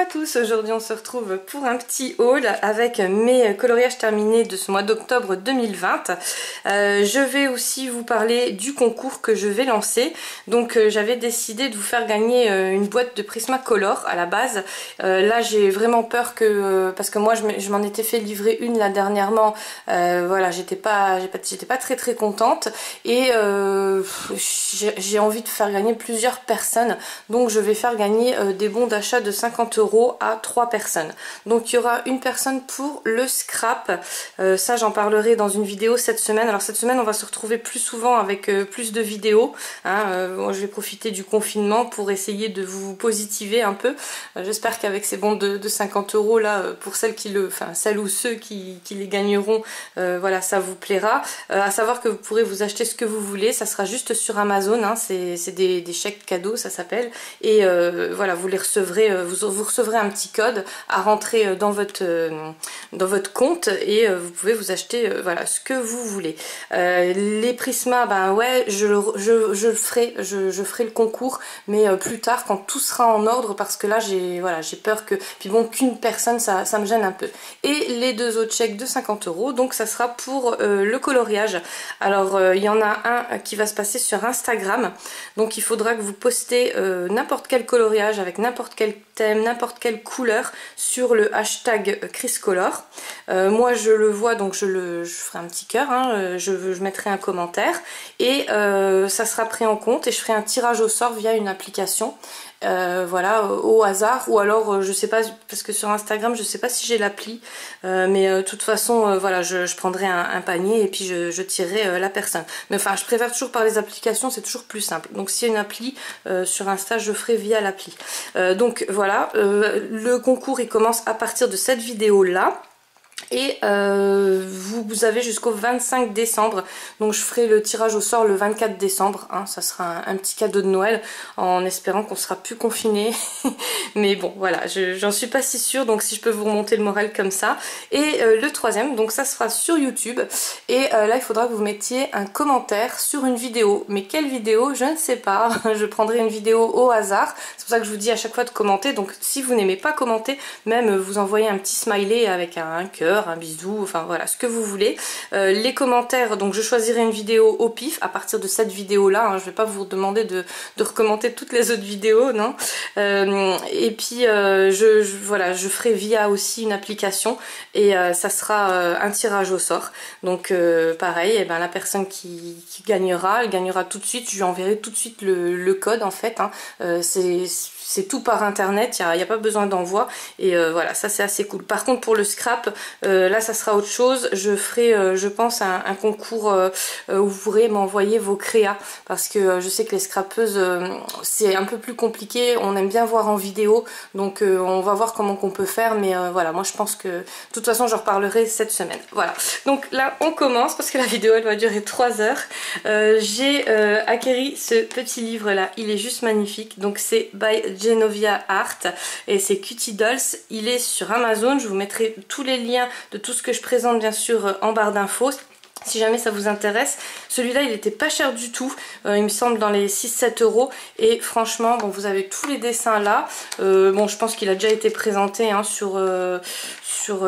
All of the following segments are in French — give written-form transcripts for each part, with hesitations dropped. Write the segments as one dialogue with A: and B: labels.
A: à tous, aujourd'hui on se retrouve pour un petit haul avec mes coloriages terminés de ce mois d'octobre 2020. Je vais aussi vous parler du concours que je vais lancer. Donc j'avais décidé de vous faire gagner une boîte de Prismacolor à la base. Là j'ai vraiment peur que, parce que moi je m'en étais fait livrer une là dernièrement, voilà, j'étais pas très contente et j'ai envie de faire gagner plusieurs personnes, donc je vais faire gagner des bons d'achat de 50 € à 3 personnes. Donc il y aura une personne pour le scrap, ça j'en parlerai dans une vidéo cette semaine. Alors cette semaine on va se retrouver plus souvent avec plus de vidéos, hein. Moi, je vais profiter du confinement pour essayer de vous positiver un peu. J'espère qu'avec ces bons de 50 € là, pour celles ou ceux qui les gagneront, voilà, ça vous plaira. À savoir que vous pourrez vous acheter ce que vous voulez, ça sera juste sur Amazon, hein. C'est des chèques cadeaux, ça s'appelle, et voilà, vous les recevrez, vous recevrez un petit code à rentrer dans votre compte et vous pouvez vous acheter voilà, ce que vous voulez. Les Prisma, ben ouais, je ferai le concours, mais plus tard quand tout sera en ordre, parce que là j'ai peur que, puis bon, qu'une personne ça me gêne un peu. Et les deux autres chèques de 50 €, donc ça sera pour le coloriage. Alors il y en a un qui va se passer sur Instagram, donc il faudra que vous postez n'importe quel coloriage avec n'importe quel thème, n'importe quelle couleur sur le hashtag Criscolor. Moi je le vois, donc je ferai un petit cœur, hein, je mettrai un commentaire et ça sera pris en compte et je ferai un tirage au sort via une application. Voilà, au hasard, ou alors je sais pas, parce que sur Instagram je sais pas si j'ai l'appli, mais de toute façon voilà, je prendrai un panier et puis je tirerai la personne. Mais enfin je préfère toujours par les applications, c'est toujours plus simple. Donc s'il y a une appli sur Insta, je ferai via l'appli. Donc voilà, le concours il commence à partir de cette vidéo là. Et vous avez jusqu'au 25 décembre, donc je ferai le tirage au sort le 24 décembre, hein, ça sera un petit cadeau de Noël, en espérant qu'on sera plus confinés. Mais bon voilà, j'en suis pas si sûre, donc si je peux vous remonter le moral comme ça. Et le troisième, donc ça sera sur YouTube, et là il faudra que vous mettiez un commentaire sur une vidéo. Mais quelle vidéo, je ne sais pas. Je prendrai une vidéo au hasard, c'est pour ça que je vous dis à chaque fois de commenter. Donc si vous n'aimez pas commenter, même vous envoyez un petit smiley avec un cœur, un bisou, enfin voilà, ce que vous voulez. Les commentaires, donc je choisirai une vidéo au pif à partir de cette vidéo là, hein. Je vais pas vous demander de recommander toutes les autres vidéos, non. Et puis voilà, je ferai via aussi une application et ça sera un tirage au sort. Donc pareil, et ben la personne qui gagnera, elle gagnera tout de suite, je lui enverrai tout de suite le code en fait, hein. C'est tout par internet, il n'y a pas besoin d'envoi, et voilà, ça c'est assez cool. Par contre pour le scrap, là ça sera autre chose. Je ferai je pense un concours où vous pourrez m'envoyer vos créas, parce que je sais que les scrapeuses c'est un peu plus compliqué, on aime bien voir en vidéo, donc on va voir comment qu'on peut faire, mais voilà, moi je pense que de toute façon j'en reparlerai cette semaine. Voilà, donc là on commence, parce que la vidéo elle va durer 3 heures. J'ai acquéri ce petit livre là, il est juste magnifique, donc c'est by Genovia Art et c'est Cutie Dolls. Il est sur Amazon, je vous mettrai tous les liens de tout ce que je présente bien sûr en barre d'infos si jamais ça vous intéresse. Celui-là il était pas cher du tout, il me semble dans les 6-7 €, et franchement bon, vous avez tous les dessins là. Bon, je pense qu'il a déjà été présenté, hein, sur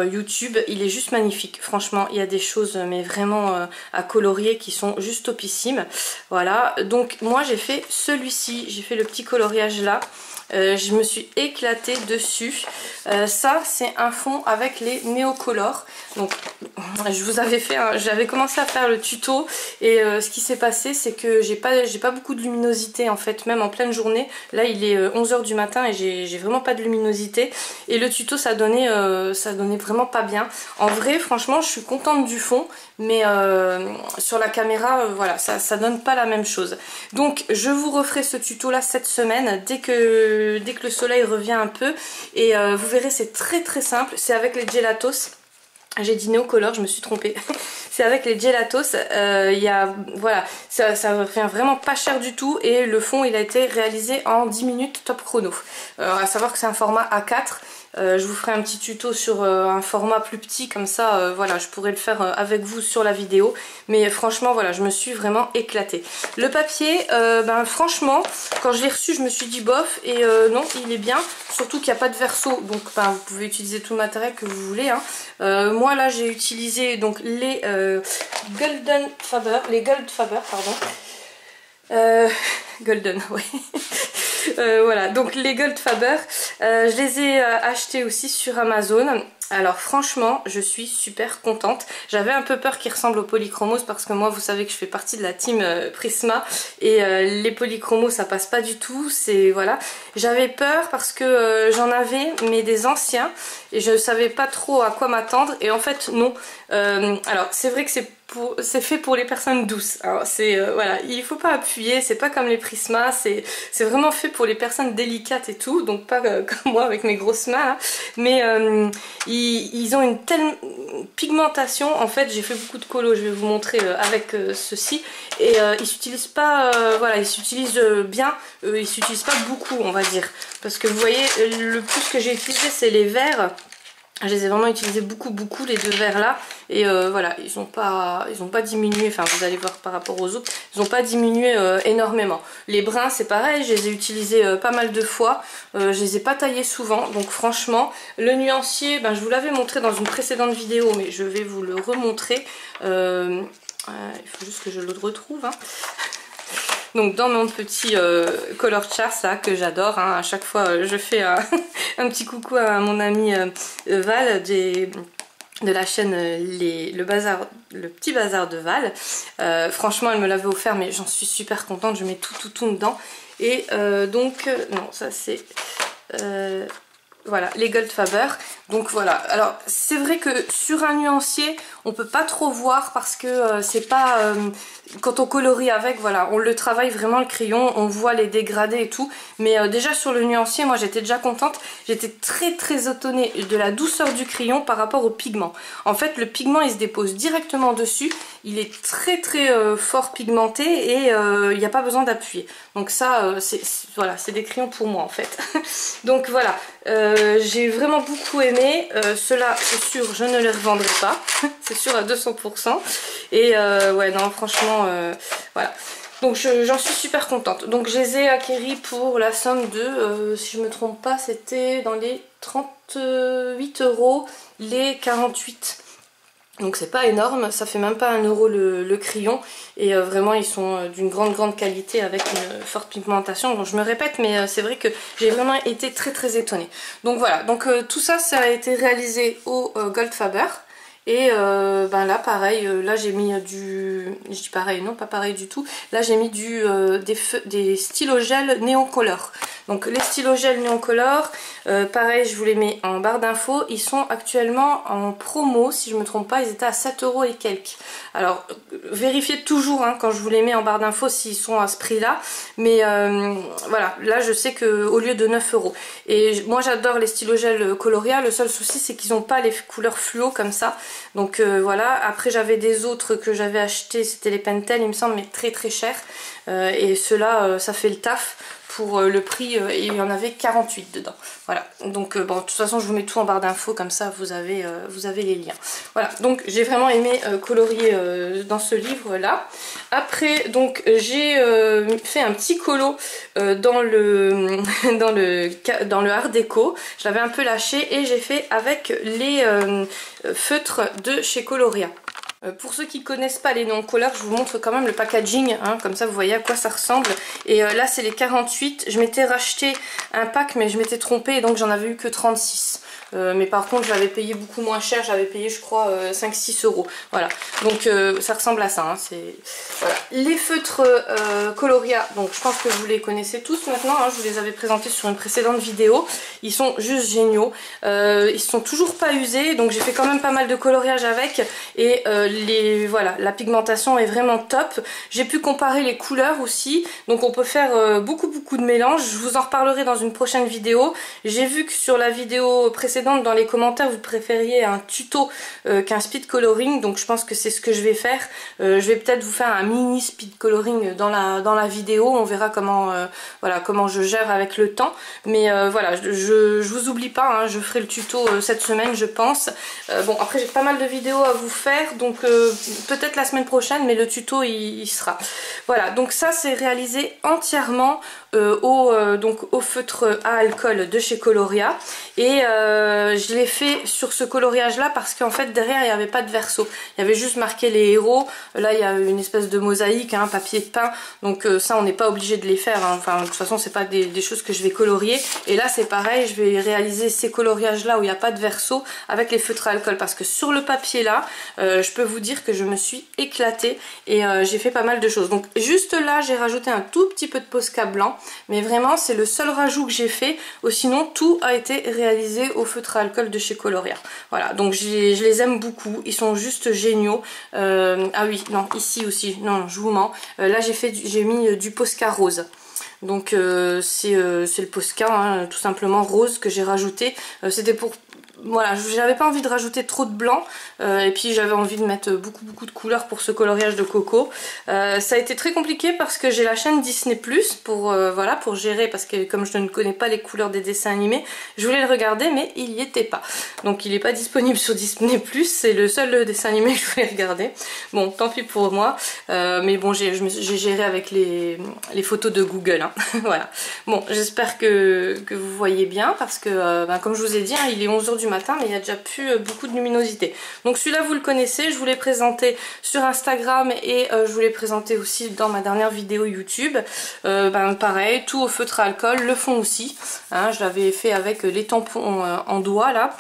A: YouTube. Il est juste magnifique, franchement il y a des choses mais vraiment à colorier qui sont juste topissimes. Voilà, donc moi j'ai fait celui-ci, j'ai fait le petit coloriage là. Je me suis éclatée dessus. Ça c'est un fond avec les néocolores. Donc je vous avais fait j'avais commencé à faire le tuto, et ce qui s'est passé c'est que j'ai pas beaucoup de luminosité en fait, même en pleine journée. Là il est 11 h du matin et j'ai vraiment pas de luminosité, et le tuto ça donnait vraiment pas bien. En vrai franchement je suis contente du fond, mais sur la caméra voilà, ça donne pas la même chose. Donc je vous referai ce tuto là cette semaine dès que le soleil revient un peu, et vous verrez c'est très simple, c'est avec les gelatos. J'ai dit Neocolor, je me suis trompée. C'est avec les Gelatos. Voilà, ça revient vraiment pas cher du tout. Et le fond, il a été réalisé en 10 minutes top chrono. À savoir que c'est un format A4. Je vous ferai un petit tuto sur un format plus petit, comme ça, voilà, je pourrais le faire avec vous sur la vidéo. Mais franchement, voilà, je me suis vraiment éclatée. Le papier, franchement, quand je l'ai reçu, je me suis dit bof. Et non, il est bien. Surtout qu'il n'y a pas de verso, donc vous pouvez utiliser tout le matériel que vous voulez. Hein. Moi, là, j'ai utilisé donc les Gold Faber, pardon. Golden, oui. Voilà, donc les Gold Faber, je les ai achetés aussi sur Amazon. Alors franchement, je suis super contente. J'avais un peu peur qu'ils ressemblent aux polychromos parce que moi, vous savez que je fais partie de la team Prisma et les polychromos, ça passe pas du tout. C'est voilà. J'avais peur parce que j'en avais, mais des anciens, et je savais pas trop à quoi m'attendre. Et en fait, non. Alors c'est vrai que c'est fait pour les personnes douces. Voilà, il faut pas appuyer, c'est pas comme les Prisma, c'est vraiment fait pour les personnes délicates et tout, donc pas comme moi avec mes grosses mains. Hein. Mais ils ont une telle pigmentation. En fait, j'ai fait beaucoup de colos, je vais vous montrer avec ceci. Et ils s'utilisent pas, voilà, ils s'utilisent bien, ils s'utilisent pas beaucoup, on va dire. Parce que vous voyez, le plus que j'ai utilisé, c'est les verres. Je les ai vraiment utilisés beaucoup les deux verres là et voilà, ils ont pas diminué, enfin vous allez voir par rapport aux autres, ils n'ont pas diminué énormément. Les bruns c'est pareil, je les ai utilisés pas mal de fois, je les ai pas taillés souvent, donc franchement le nuancier, je vous l'avais montré dans une précédente vidéo mais je vais vous le remontrer, il faut juste que je le retrouve. Hein. Donc dans mon petit color chart là que j'adore, hein, à chaque fois je fais un petit coucou à mon ami Val de la chaîne le petit bazar de Val. Franchement elle me l'avait offert mais j'en suis super contente, je mets tout dedans. Et donc non ça c'est... voilà, les Gold Faber. Donc voilà, alors c'est vrai que sur un nuancier on peut pas trop voir parce que c'est pas... quand on colorie avec, voilà, on le travaille vraiment le crayon, on voit les dégradés et tout. Mais déjà sur le nuancier, moi j'étais déjà contente. J'étais très étonnée de la douceur du crayon par rapport au pigment. En fait le pigment il se dépose directement dessus. Il est très fort pigmenté et il n'y a pas besoin d'appuyer. Donc ça, voilà, c'est des crayons pour moi en fait. Donc voilà, j'ai vraiment beaucoup aimé. Ceux-là, c'est sûr, je ne les revendrai pas. C'est sûr à 200%. Et ouais, non, franchement, voilà. Donc j'en suis super contente. Donc je les ai acquéris pour la somme de, si je me trompe pas, c'était dans les 38 € les 48. Donc c'est pas énorme, ça fait même pas 1 € le crayon. Et vraiment ils sont d'une grande qualité avec une forte pigmentation. Donc je me répète mais c'est vrai que j'ai vraiment été très étonnée. Donc voilà, donc tout ça, ça a été réalisé au Gold Faber. Et là pareil, là j'ai mis du... Je dis pareil, non pas pareil du tout. Là j'ai mis des stylogels Neocolor. Donc les stylogels Neocolor, pareil je vous les mets en barre d'infos. Ils sont actuellement en promo, si je me trompe pas, ils étaient à 7 € et quelques. Alors vérifiez toujours hein, quand je vous les mets en barre d'infos s'ils sont à ce prix là. Mais voilà, là je sais qu'au lieu de 9 €. Et moi j'adore les stylogels Coloria, le seul souci c'est qu'ils n'ont pas les couleurs fluo comme ça. Donc voilà, après j'avais des autres que j'avais achetés, c'était les Pentel il me semble, mais très chers. Et ceux-là, ça fait le taf pour le prix, et il y en avait 48 dedans. Voilà, donc bon, de toute façon je vous mets tout en barre d'infos, comme ça vous avez les liens. Voilà, donc j'ai vraiment aimé colorier dans ce livre-là. Après, donc j'ai fait un petit colo dans le Art Déco. Je l'avais un peu lâché et j'ai fait avec les feutres de chez Coloria. Pour ceux qui ne connaissent pas les noms couleurs, je vous montre quand même le packaging, hein, comme ça vous voyez à quoi ça ressemble. Et là c'est les 48, je m'étais racheté un pack mais je m'étais trompée et donc j'en avais eu que 36. Mais par contre je l'avais payé beaucoup moins cher, j'avais payé je crois 5-6 €. Voilà, donc ça ressemble à ça. Hein, voilà. Les feutres Coloria, donc je pense que vous les connaissez tous maintenant, hein, je vous les avais présentés sur une précédente vidéo. Ils sont juste géniaux, ils sont toujours pas usés, donc j'ai fait quand même pas mal de coloriage avec. Et voilà, la pigmentation est vraiment top. J'ai pu comparer les couleurs aussi, donc on peut faire beaucoup de mélanges. Je vous en reparlerai dans une prochaine vidéo. J'ai vu que sur la vidéo précédente, dans les commentaires, vous préfériez un tuto qu'un speed coloring, donc je pense que c'est ce que je vais faire. Je vais peut-être vous faire un mini speed coloring dans la vidéo, on verra comment, voilà, comment je gère avec le temps. Mais voilà, je vous oublie pas, hein, je ferai le tuto cette semaine je pense. Bon, après j'ai pas mal de vidéos à vous faire, donc peut-être la semaine prochaine, mais le tuto il sera. Voilà, donc ça c'est réalisé entièrement au feutre à alcool de chez Coloria, et je l'ai fait sur ce coloriage là parce qu'en fait derrière il n'y avait pas de verso, il y avait juste marqué les héros. Là il y a une espèce de mosaïque, hein, papier peint, donc ça on n'est pas obligé de les faire, hein. Enfin de toute façon c'est pas des choses que je vais colorier, et là c'est pareil, je vais réaliser ces coloriages là où il n'y a pas de verso avec les feutres à alcool, parce que sur le papier là je peux vous dire que je me suis éclatée, et j'ai fait pas mal de choses. Donc juste là j'ai rajouté un tout petit peu de Posca blanc, mais vraiment c'est le seul rajout que j'ai fait, ou sinon tout a été réalisé au feutre à alcool de chez Coloria. Voilà, donc je les aime beaucoup, ils sont juste géniaux. Ah oui, non, ici aussi, non, je vous mens, là j'ai mis du Posca rose. Donc c'est le Posca, hein, tout simplement rose, que j'ai rajouté. C'était pour... Voilà, j'avais pas envie de rajouter trop de blanc, et puis j'avais envie de mettre beaucoup de couleurs pour ce coloriage de coco. Ça a été très compliqué parce que j'ai la chaîne Disney Plus pour, voilà, pour gérer, parce que comme je ne connais pas les couleurs des dessins animés, je voulais le regarder mais il n'y était pas. Donc il n'est pas disponible sur Disney Plus, c'est le seul dessin animé que je voulais regarder. Bon, tant pis pour moi, mais bon, j'ai géré avec les photos de Google, hein. Voilà. Bon, j'espère que vous voyez bien, parce que comme je vous ai dit, hein, il est 11 h du matin, mais il y a déjà plus beaucoup de luminosité. Donc celui-là vous le connaissez, je vous l'ai présenté sur Instagram, et je vous l'ai présenté aussi dans ma dernière vidéo YouTube. Pareil, tout au feutre à alcool, le fond aussi, hein, je l'avais fait avec les tampons en doigt là.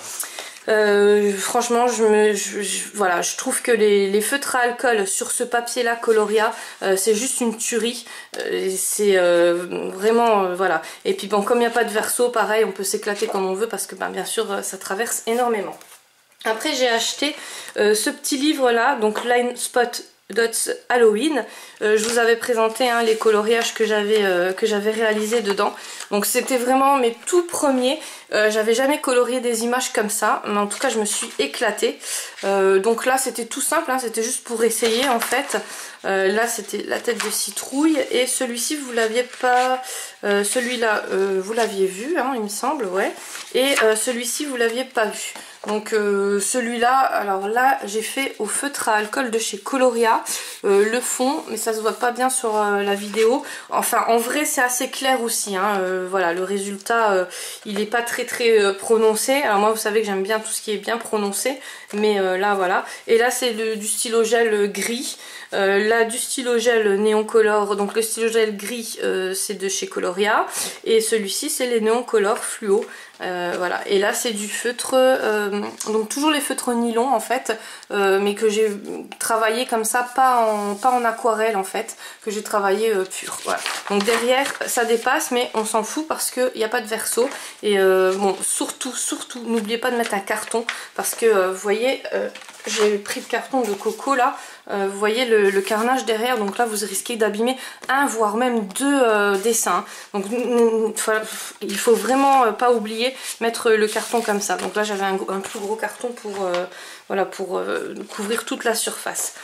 A: Franchement voilà, je trouve que les feutres à alcool sur ce papier là Coloria, c'est juste une tuerie. C'est vraiment voilà, et puis bon, comme il n'y a pas de verso, pareil on peut s'éclater comme on veut, parce que bien sûr ça traverse énormément. Après j'ai acheté ce petit livre là, donc Line Spot Dots Halloween. Je vous avais présenté, hein, les coloriages que j'avais réalisés dedans. Donc c'était vraiment mes tout premiers. J'avais jamais colorié des images comme ça, mais en tout cas je me suis éclatée. Donc là c'était tout simple, hein, c'était juste pour essayer en fait. Là c'était la tête de citrouille, et celui-ci vous l'aviez pas, celui-là vous l'aviez vu, hein, il me semble, ouais. Et celui-ci vous l'aviez pas vu. Donc celui-là, alors là j'ai fait au feutre à alcool de chez Coloria le fond, mais ça se voit pas bien sur la vidéo. Enfin en vrai c'est assez clair aussi, hein. Voilà, le résultat il est pas très prononcé. Alors moi vous savez que j'aime bien tout ce qui est bien prononcé, mais là voilà. Et là c'est du stylo gel gris. Là du stylo gel néon color, donc le stylo gel gris c'est de chez Coloria, et celui-ci c'est les néon color fluo. Voilà, et là c'est du feutre, donc toujours les feutres nylon en fait, mais que j'ai travaillé comme ça, pas en aquarelle en fait, que j'ai travaillé pur. Voilà. Donc derrière ça dépasse, mais on s'en fout parce qu'il n'y a pas de verso. Et bon, surtout n'oubliez pas de mettre un carton, parce que vous voyez, j'ai pris le carton de coco là. Vous voyez le carnage derrière, donc là vous risquez d'abîmer un voire même deux dessins. Donc il faut vraiment pas oublier mettre le carton comme ça. Donc là j'avais un plus gros carton pour voilà, pour couvrir toute la surface.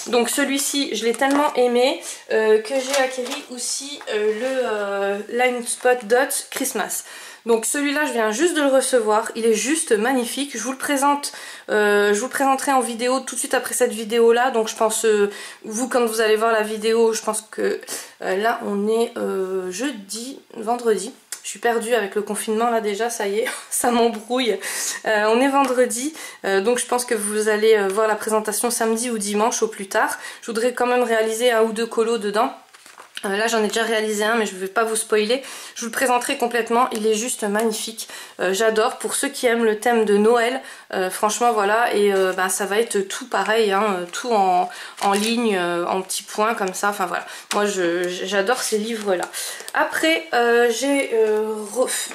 A: Donc celui-ci je l'ai tellement aimé que j'ai acquéri aussi le Line Spot Dots Christmas. Donc celui-là je viens juste de le recevoir, il est juste magnifique. Je vous le présente, je vous le présenterai en vidéo tout de suite après cette vidéo là. Donc je pense, vous quand vous allez voir la vidéo, je pense que là on est vendredi. Je suis perdue avec le confinement là déjà, ça y est, ça m'embrouille. On est vendredi, donc je pense que vous allez voir la présentation samedi ou dimanche au plus tard. Je voudrais quand même réaliser un ou deux colos dedans. Là j'en ai déjà réalisé un, mais je ne vais pas vous spoiler. Je vous le présenterai complètement, il est juste magnifique. J'adore, pour ceux qui aiment le thème de Noël, franchement voilà. Et ça va être tout pareil, hein, tout en ligne, en petits points comme ça. Enfin voilà, moi j'adore ces livres là. Après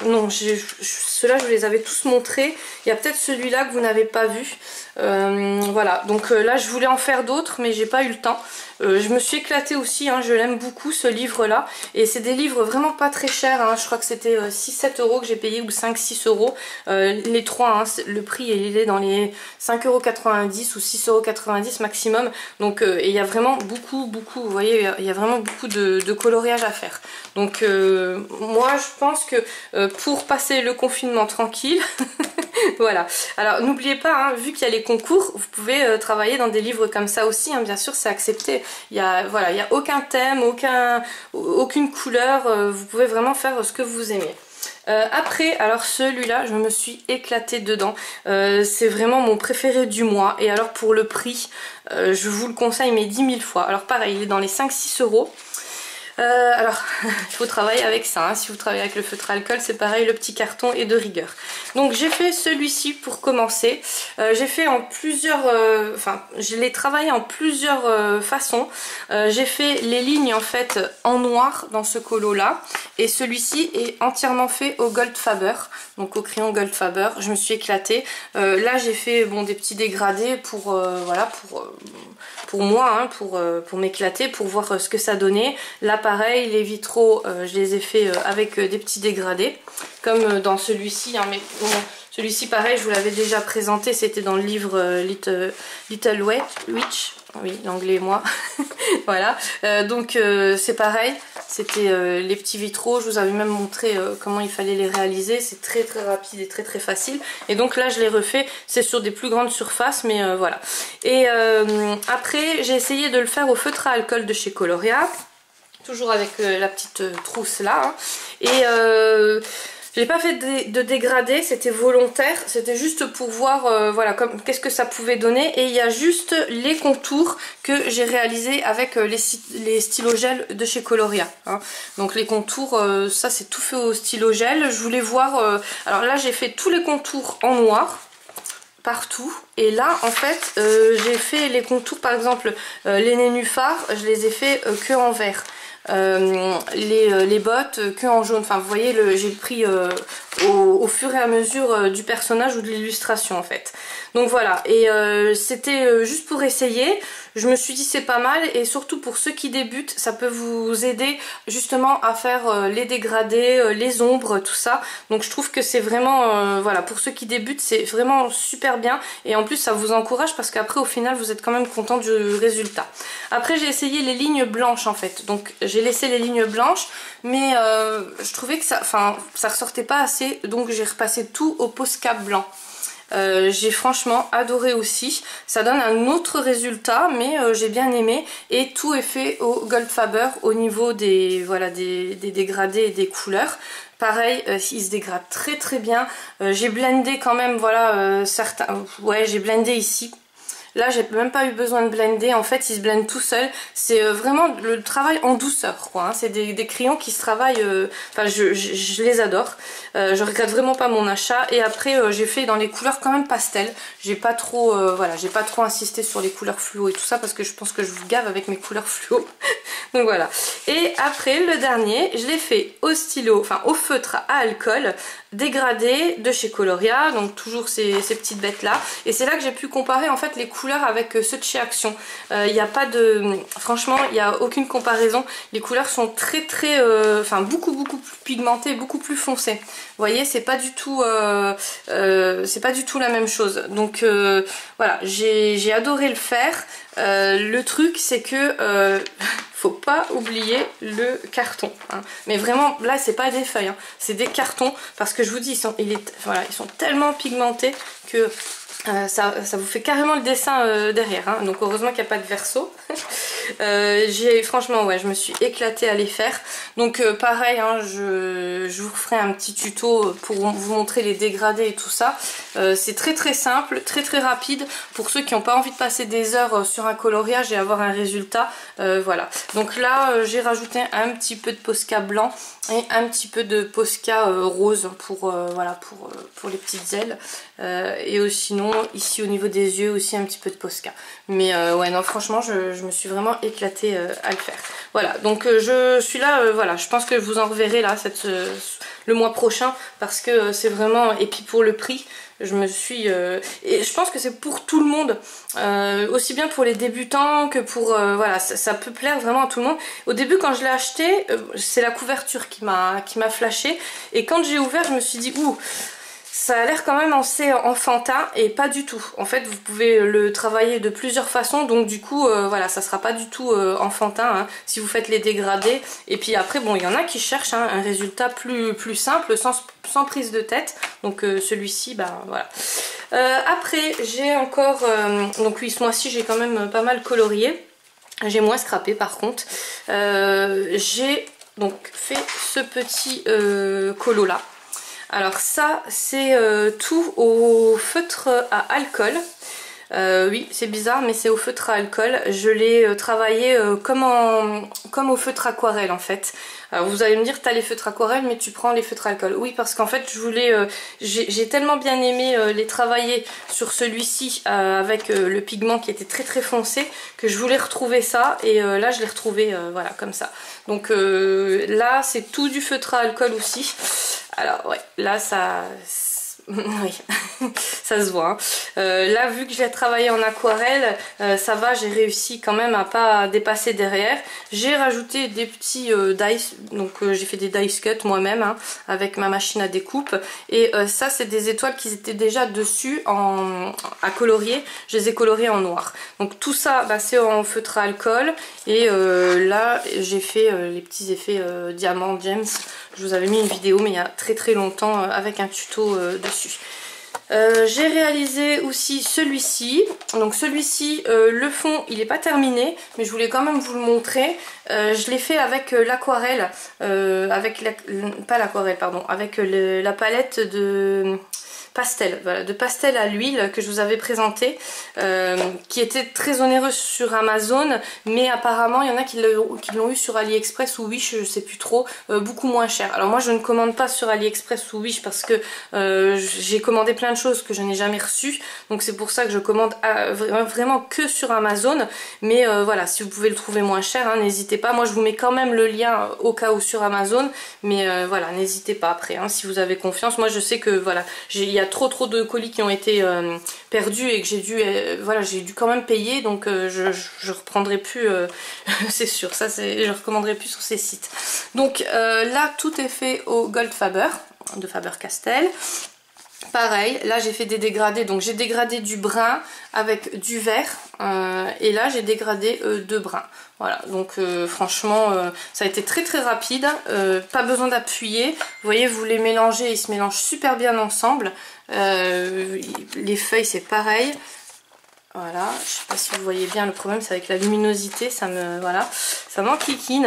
A: non, ceux-là je vous les avais tous montrés. Il y a peut-être celui-là que vous n'avez pas vu. Voilà, donc là je voulais en faire d'autres mais j'ai pas eu le temps. Je me suis éclatée aussi, hein, je l'aime beaucoup ce livre là, et c'est des livres vraiment pas très chers, hein. Je crois que c'était 6-7 euros que j'ai payé, ou 5-6 euros les trois, hein. Le prix il est dans les 5,90 euros ou 6,90 € maximum, donc et il y a vraiment beaucoup, vous voyez, il y a vraiment beaucoup de coloriage à faire. Donc moi je pense que pour passer le confinement tranquille, voilà. Alors n'oubliez pas, hein, vu qu'il y a les concours, vous pouvez travailler dans des livres comme ça aussi, hein, bien sûr c'est accepté. Voilà, il n'y a aucun thème, aucune couleur, vous pouvez vraiment faire ce que vous aimez. Après, alors celui-là, je me suis éclatée dedans. C'est vraiment mon préféré du mois. Et alors pour le prix, je vous le conseille mais 10 000 fois. Alors pareil, il est dans les 5-6 euros. Alors, il faut travailler avec ça, hein. Si vous travaillez avec le feutre à alcool, c'est pareil, le petit carton est de rigueur. Donc j'ai fait celui-ci pour commencer. J'ai fait en plusieurs... Enfin, je l'ai travaillé en plusieurs façons. J'ai fait les lignes en fait en noir dans ce colo-là. Et celui-ci est entièrement fait au Goldfaber, donc au crayon Goldfaber. Je me suis éclatée. Là j'ai fait des petits dégradés pour, voilà, pour moi, hein, pour m'éclater, pour voir ce que ça donnait. Là pareil, les vitraux, je les ai fait avec des petits dégradés, comme dans celui-ci, hein, mais bon, celui-ci pareil, je vous l'avais déjà présenté, c'était dans le livre Little Witch, oui, l'anglais et moi, voilà, donc c'est pareil, c'était les petits vitraux, je vous avais même montré comment il fallait les réaliser, c'est très rapide et très facile, et donc là je l'ai refait, c'est sur des plus grandes surfaces, mais voilà. Et après j'ai essayé de le faire au feutre à alcool de chez Coloria, toujours avec la petite trousse là, hein. Et je n'ai pas fait de dégradé, c'était volontaire, c'était juste pour voir voilà, qu'est-ce que ça pouvait donner. Et il y a juste les contours que j'ai réalisés avec les stylos gel de chez Coloria, hein. Donc les contours, ça c'est tout fait au stylo gel. Je voulais voir, alors là j'ai fait tous les contours en noir partout, et là en fait j'ai fait les contours, par exemple les nénuphars, je les ai fait que en vert. Les bottes que en jaune, enfin vous voyez, j'ai pris au fur et à mesure du personnage ou de l'illustration en fait. Donc voilà, et c'était juste pour essayer. Je me suis dit c'est pas mal, et surtout pour ceux qui débutent, ça peut vous aider justement à faire les dégradés, les ombres, tout ça. Donc je trouve que c'est vraiment, voilà, pour ceux qui débutent, c'est vraiment super bien, et en plus ça vous encourage parce qu'après au final vous êtes quand même content du résultat. Après j'ai essayé les lignes blanches en fait, donc j'ai laissé les lignes blanches, mais je trouvais que ça ressortait pas assez, donc j'ai repassé tout au Posca blanc. J'ai franchement adoré aussi, ça donne un autre résultat, mais j'ai bien aimé, et tout est fait au Goldfaber au niveau des, voilà, des dégradés et des couleurs. Pareil, il se dégrade très bien. J'ai blendé quand même, voilà, certains, ouais, j'ai blendé ici. Là, j'ai même pas eu besoin de blender. En fait, il se blende tout seul. C'est vraiment le travail en douceur, quoi, hein. C'est des crayons qui se travaillent... Enfin, je les adore. Je regrette vraiment pas mon achat. Et après, j'ai fait dans les couleurs quand même pastel. J'ai pas trop... voilà, j'ai pas trop insisté sur les couleurs fluo et tout ça, parce que je pense que je vous gave avec mes couleurs fluo. Donc voilà. Et après, le dernier, je l'ai fait au stylo, enfin au feutre à alcool, dégradé de chez Coloria. Donc toujours ces petites bêtes là. Et c'est là que j'ai pu comparer en fait les couleurs avec ceux de chez Action. Il n'y a pas de... Franchement, il n'y a aucune comparaison. Les couleurs sont enfin beaucoup plus pigmentées, beaucoup plus foncées. Vous voyez, c'est pas du tout la même chose. Donc voilà, j'ai adoré le faire. Le truc c'est que faut pas oublier le carton, hein. Mais vraiment là c'est pas des feuilles, hein, c'est des cartons, parce que je vous dis ils sont tellement pigmentés que ça vous fait carrément le dessin derrière, hein. Donc heureusement qu'il n'y a pas de verso. Franchement ouais, je me suis éclatée à les faire. Donc pareil, hein, je vous ferai un petit tuto pour vous montrer les dégradés et tout ça. C'est très simple, très rapide pour ceux qui n'ont pas envie de passer des heures sur un coloriage et avoir un résultat. Voilà, donc là j'ai rajouté un petit peu de Posca blanc et un petit peu de Posca rose pour, voilà, pour les petites ailes. Et sinon ici au niveau des yeux aussi un petit peu de Posca. Mais ouais non franchement je me suis vraiment éclatée à le faire. Voilà donc je suis là, voilà, je pense que je vous en reverrai là le mois prochain parce que c'est vraiment, et puis pour le prix je me suis et je pense que c'est pour tout le monde, aussi bien pour les débutants que pour voilà, ça peut plaire vraiment à tout le monde. Au début quand je l'ai acheté, c'est la couverture qui m'a flashé, et quand j'ai ouvert je me suis dit ouh, ça a l'air quand même assez enfantin, et pas du tout. En fait vous pouvez le travailler de plusieurs façons, donc du coup voilà, ça sera pas du tout enfantin hein, si vous faites les dégradés. Et puis après bon, il y en a qui cherchent hein, un résultat plus simple, sans prise de tête, donc celui-ci bah voilà. Après j'ai encore donc oui, ce mois-ci j'ai quand même pas mal colorié, j'ai moins scrappé par contre. J'ai donc fait ce petit colo là. Alors ça c'est tout au feutre à alcool. Oui c'est bizarre mais c'est au feutre à alcool. Je l'ai travaillé comme au feutre aquarelle en fait. Alors vous allez me dire t'as les feutres aquarelle mais tu prends les feutres à alcool. Oui parce qu'en fait je voulais, j'ai tellement bien aimé les travailler sur celui-ci avec le pigment qui était très foncé, que je voulais retrouver ça, et là je l'ai retrouvé voilà comme ça. Donc là c'est tout du feutre à alcool aussi. Alors ouais, là ça... oui, ça se voit. Hein. Là, vu que j'ai travaillé en aquarelle, ça va, j'ai réussi quand même à pas dépasser derrière. J'ai rajouté des petits dice, donc j'ai fait des dice cut moi-même hein, avec ma machine à découpe. Et ça, c'est des étoiles qui étaient déjà dessus à colorier. Je les ai colorées en noir. Donc tout ça, bah, c'est en feutre à alcool. Et là, j'ai fait les petits effets diamant, gems. Je vous avais mis une vidéo mais il y a très longtemps avec un tuto dessus. J'ai réalisé aussi celui-ci. Donc celui-ci, le fond il n'est pas terminé, mais je voulais quand même vous le montrer. Je l'ai fait avec l'aquarelle, pas l'aquarelle pardon, avec la palette de pastel, voilà, de pastel à l'huile que je vous avais présenté, qui était très onéreuse sur Amazon, mais apparemment il y en a qui l'ont eu sur AliExpress ou Wish, je sais plus trop, beaucoup moins cher. Alors moi je ne commande pas sur AliExpress ou Wish parce que j'ai commandé plein de choses que je n'ai jamais reçues, donc c'est pour ça que je commande vraiment que sur Amazon. Mais voilà, si vous pouvez le trouver moins cher, hein, n'hésitez pas. Moi je vous mets quand même le lien au cas où sur Amazon, mais voilà, n'hésitez pas après hein, si vous avez confiance. Moi je sais que voilà, il y a trop de colis qui ont été perdus et que j'ai dû voilà, j'ai dû quand même payer, donc je reprendrai plus c'est sûr, ça je recommanderai plus sur ces sites. Donc là tout est fait au Gold Faber de Faber-Castell. Pareil, là j'ai fait des dégradés, donc j'ai dégradé du brun avec du vert, et là j'ai dégradé de brun. Voilà, donc franchement ça a été très rapide, pas besoin d'appuyer. Vous voyez, vous les mélangez, ils se mélangent super bien ensemble. Les feuilles c'est pareil. Voilà, je sais pas si vous voyez bien, le problème c'est avec la luminosité, voilà, ça m'enquiquine.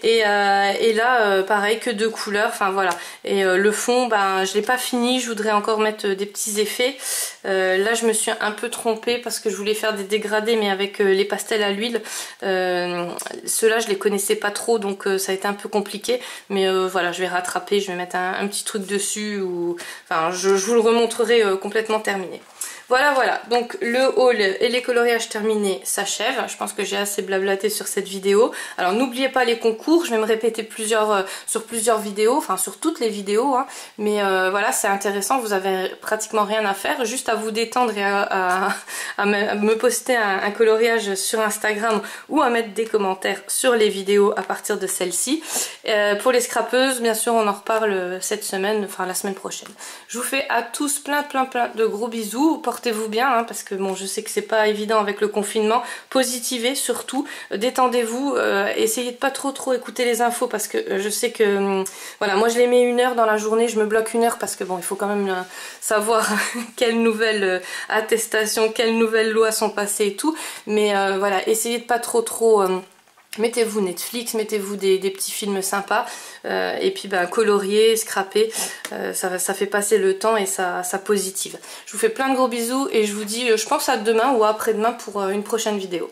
A: et là pareil, que deux couleurs, enfin voilà. Et le fond, ben je l'ai pas fini, je voudrais encore mettre des petits effets. Là je me suis un peu trompée parce que je voulais faire des dégradés mais avec les pastels à l'huile. Ceux-là je les connaissais pas trop, donc ça a été un peu compliqué. Mais voilà, je vais rattraper, je vais mettre un petit truc dessus, ou enfin je vous le remontrerai complètement terminé. Voilà, donc le haul et les coloriages terminés s'achèvent. Je pense que j'ai assez blablaté sur cette vidéo. Alors n'oubliez pas les concours, je vais me répéter sur plusieurs vidéos, enfin sur toutes les vidéos, hein. Mais voilà, c'est intéressant, vous avez pratiquement rien à faire, juste à vous détendre et à me poster un coloriage sur Instagram, ou à mettre des commentaires sur les vidéos à partir de celle-ci. Pour les scrapeuses, bien sûr, on en reparle cette semaine, enfin la semaine prochaine. Je vous fais à tous plein de gros bisous. Portez-vous bien hein, parce que bon, je sais que c'est pas évident avec le confinement. Positivez surtout, détendez-vous, essayez de pas trop écouter les infos, parce que je sais que voilà, moi je les mets 1 heure dans la journée, je me bloque 1 heure parce que bon, il faut quand même savoir quelles nouvelles attestations, quelles nouvelles lois sont passées et tout. Mais voilà, essayez de pas trop mettez-vous Netflix, mettez-vous des petits films sympas, et puis bah, colorier, scraper, ça fait passer le temps et ça positive. Je vous fais plein de gros bisous et je vous dis, je pense à demain ou après-demain pour une prochaine vidéo.